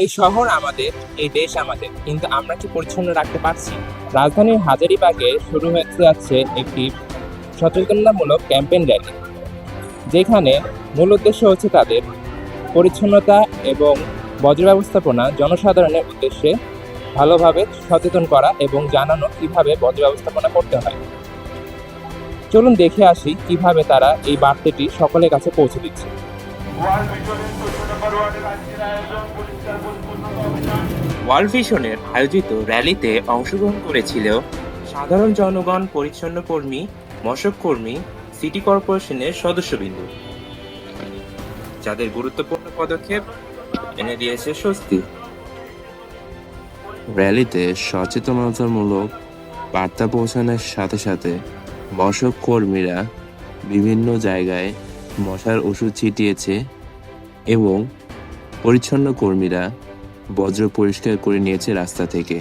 এই শহর আমাদের, এই দেশ আমাদের, কিন্তু আমরা কি পরিচ্ছন্ন রাখতে পারছি? রাজধানীর হাজারীবাগে শুরু হতে যাচ্ছে একটি সচেতনতামূলক ক্যাম্পেইন র্যালি, যেখানে মূল উদ্দেশ্য হচ্ছে তাদের পরিচ্ছন্নতা এবং বর্জ্য ব্যবস্থাপনা জনসাধারণের উদ্দেশ্যে ভালোভাবে সচেতন করা এবং জানানো কিভাবে বর্জ্য ব্যবস্থাপনা করতে হয়। চলুন দেখে আসি কিভাবে তারা এই বার্তাটি সকলের কাছে পৌঁছে দিচ্ছে। ওয়ার্ল্ড ভিশনের আয়োজিত র্যালিতে অংশগ্রহণ করেছিল সাধারণ জনগণ, পরিচ্ছন্ন কর্মী, মশক কর্মী, সিটি কর্পোরেশনের সদস্যবৃন্দ, যাদের গুরুত্বপূর্ণ পদক্ষেপ এনে দিয়েছে স্বস্তি। র্যালিতে সচেতনতামূলক বার্তা পৌঁছানোর সাথে সাথে মশক কর্মীরা বিভিন্ন জায়গায় মশার ওষুধ ছিটিয়েছে এবং পরিচ্ছন্ন কর্মীরা বজ্র পরিষ্কার করে নিয়েছে রাস্তা থেকে।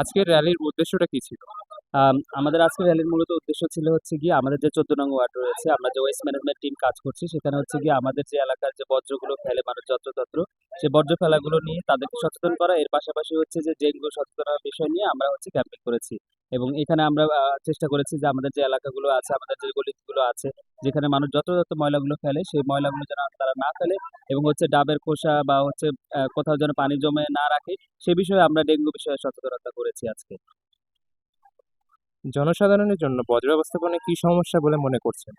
আজকের র্যালির উদ্দেশ্যটা কি ছিল? আমাদের আজকের র্যালির মূলত উদ্দেশ্য ছিল হচ্ছে গিয়ে আমাদের যে 14 নং ওয়ার্ড রয়েছে, আমরা যে ওয়েস্ট ম্যানেজমেন্ট টিম কাজ করছি, সেখানে হচ্ছে গিয়ে আমাদের যে এলাকার যে বর্জ্যগুলো ফেলে মানুষ যত্রতত্র, সেই বর্জ্য ফেলাগুলো নিয়ে তাদেরকে সচেতন করা। এর পাশাপাশি হচ্ছে যে ডেঙ্গু সচেতনতার বিষয় নিয়ে আমরা হচ্ছে ক্যাম্পেইন করেছি এবং এখানে আমরা চেষ্টা করেছি যে আমাদের যে এলাকাগুলো আছে, আমাদের যে গলিগুলো আছে, যেখানে মানুষ যত্রতত্র ময়লাগুলো ফেলে, সেই ময়লাগুলো যেন তারা না ফেলে এবং হচ্ছে ডাবের খোসা বা হচ্ছে কোথাও যেন পানি জমে না রাখে, সে বিষয়ে আমরা ডেঙ্গু বিষয়ে সচেতনতা করেছি আজকে। জনসাধারণের জন্য বর্জ্য ব্যবস্থাপনায় কি সমস্যা বলে মনে করছেন?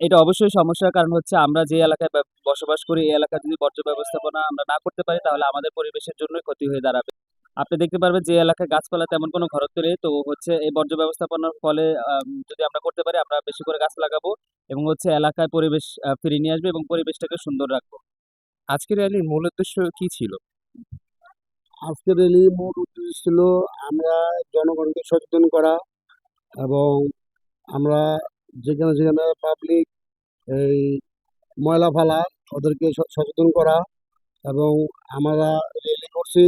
এটা অবশ্যই সমস্যার কারণ হচ্ছে আমরা যে এলাকায় বসবাস করি, এই এলাকায় যদি বর্জ্য ব্যবস্থাপনা আমরা না করতে পারি, তাহলে আমাদের পরিবেশের জন্যই ক্ষতি হয়ে দাঁড়াবে। আপনি দেখতে পারবেন যে এলাকায় গাছপালা তেমন কোনো ঘনত্ব নেই, তো হচ্ছে এই বর্জ্য ব্যবস্থাপনার ফলে যদি আমরা করতে পারি, আমরা বেশি করে গাছ লাগাবো এবং হচ্ছে এলাকায় পরিবেশ ফিরিয়ে নিয়ে আসবে এবং পরিবেশটাকে সুন্দর রাখবো। আজকের র্যালির মূল উদ্দেশ্য কি ছিল? আজকের র্যালি মোট উদ্দেশ্য ছিল আমরা জনগণকে সচেতন করা এবং আমরা যেখানে যেখানে পাবলিক এই ময়লা ফেলায় ওদেরকে সচেতন করা এবং আমরা র্যালি করছি।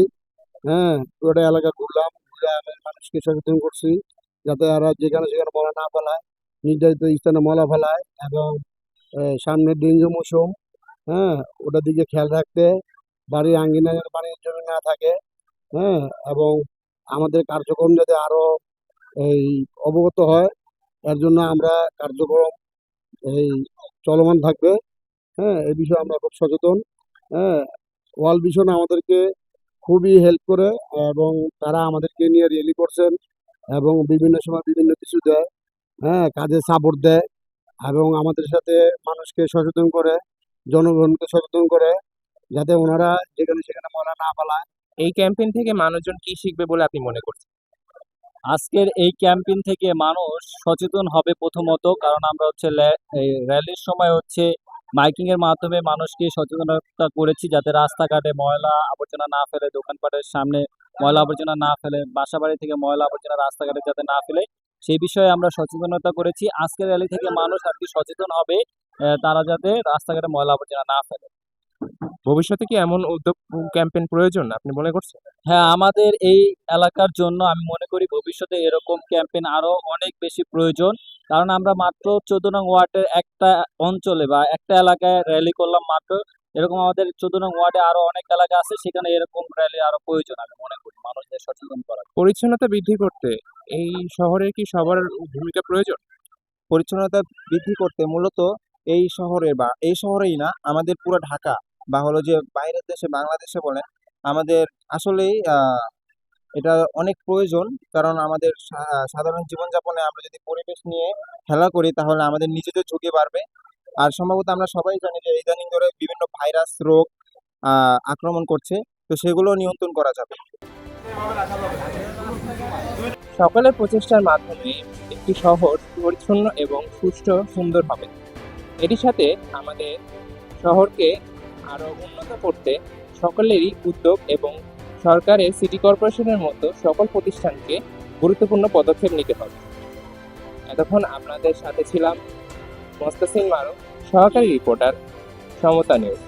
হ্যাঁ, পুরোটা এলাকা ঘুরলাম, ঘুরে আমি মানুষকে সচেতন করছি যাতে এরা যেখানে সেখানে ময়লা না ফেলায়, নির্ধারিত স্থানে ময়লা ফেলায় এবং সামনে ডেঙ্গু মৌসুম, হ্যাঁ, ওটার দিকে খেয়াল রাখতে, বাড়ির আঙ্গিনায় যেন পানি জমে না থাকে, হ্যাঁ, এবং আমাদের কার্যক্রম যাতে আরো এই অবগত হয়, এর জন্য আমরা কার্যক্রম এই চলমান থাকবে। হ্যাঁ, এই বিষয়ে আমরা খুব সচেতন। হ্যাঁ, ওয়ার্ল্ড ভিশন আমাদেরকে খুবই হেল্প করে এবং তারা আমাদেরকে নিয়ে র্যালি করছেন এবং বিভিন্ন সময় বিভিন্ন কিছু দেয়, হ্যাঁ, কাজে সাপোর্ট দেয় এবং আমাদের সাথে মানুষকে সচেতন করে, জনগণকে সচেতন করে যাতে ওনারা যেখানে সেখানে ময়লা না ফেলায়। এই ক্যাম্পেইন থেকে মানুষজন কি শিখবে বলে আপনি মনে করছেন? আজকের এই ক্যাম্পেইন থেকে মানুষ সচেতন হবে প্রথমত, কারণ আমরা হচ্ছে এই র্যালির সময় হচ্ছে মাইকিং এর মাধ্যমে মানুষকে সচেতনতা করেছি যাতে রাস্তাঘাটে ময়লা আবর্জনা না ফেলে, দোকানপাটের সামনে ময়লা আবর্জনা না ফেলে, বাসাবাড়ি থেকে ময়লা আবর্জনা রাস্তাঘাটে যাতে না ফেলে, সেই বিষয়ে আমরা সচেতনতা করেছি। আজকের র্যালি থেকে মানুষ আর কি সচেতন হবে, তারা যাতে রাস্তাঘাটে ময়লা আবর্জনা না ফেলে। ভবিষ্যতে কি এমন উদ্যোগ ক্যাম্পেইন প্রয়োজন আপনি মনে করছেন? হ্যাঁ, আমাদের এই এলাকার জন্য আমি মনে করি ভবিষ্যতে এরকম ক্যাম্পেইন আরো অনেক বেশি প্রয়োজন, কারণ আমরা মাত্র 14 নং ওয়ার্ডের একটা অঞ্চলে বা একটা এলাকায় র্যালি করলাম মাত্র, এরকম আমাদের 14 নং ওয়ার্ডে আরো অনেক এলাকা আছে, সেখানে এরকম র্যালি আরো প্রয়োজন আমি মনে করি মানুষদের সচেতন করা। পরিচ্ছন্নতা বৃদ্ধি করতে এই শহরে কি সবার ভূমিকা প্রয়োজন? পরিচ্ছন্নতা বৃদ্ধি করতে মূলত এই শহরে বা এই শহরেই না, আমাদের পুরো ঢাকা বা হলো যে বাইরের দেশে বাংলাদেশে বলেন, আমাদের আসলেই এটা অনেক প্রয়োজন। কারণ আমাদের সাধারণ জীবনযাপনে আমরা যদি পরিবেশ নিয়ে খেলা করি তাহলে আমাদের নিজেদের ঝুঁকি বাড়বে। আর সম্ভবত আমরা সবাই জানি যে ইদানিং ধরে বিভিন্ন ভাইরাস রোগ আক্রমণ করছে, তো সেগুলো নিয়ন্ত্রণ করা যাবে। সকলের প্রচেষ্টার মাধ্যমে একটি শহর পরিচ্ছন্ন এবং সুষ্ঠু সুন্দর হবে। এটির সাথে আমাদের শহরকে আরো উন্নত করতে সকলেরই উদ্যোগ এবং সরকারের সিটি কর্পোরেশনের মতো সকল প্রতিষ্ঠানকে গুরুত্বপূর্ণ পদক্ষেপ নিতে হবে। এতক্ষণ আপনাদের সাথে ছিলাম মোস্তাসিম মারুফ, সহকারী রিপোর্টার, সমতা নিউজ।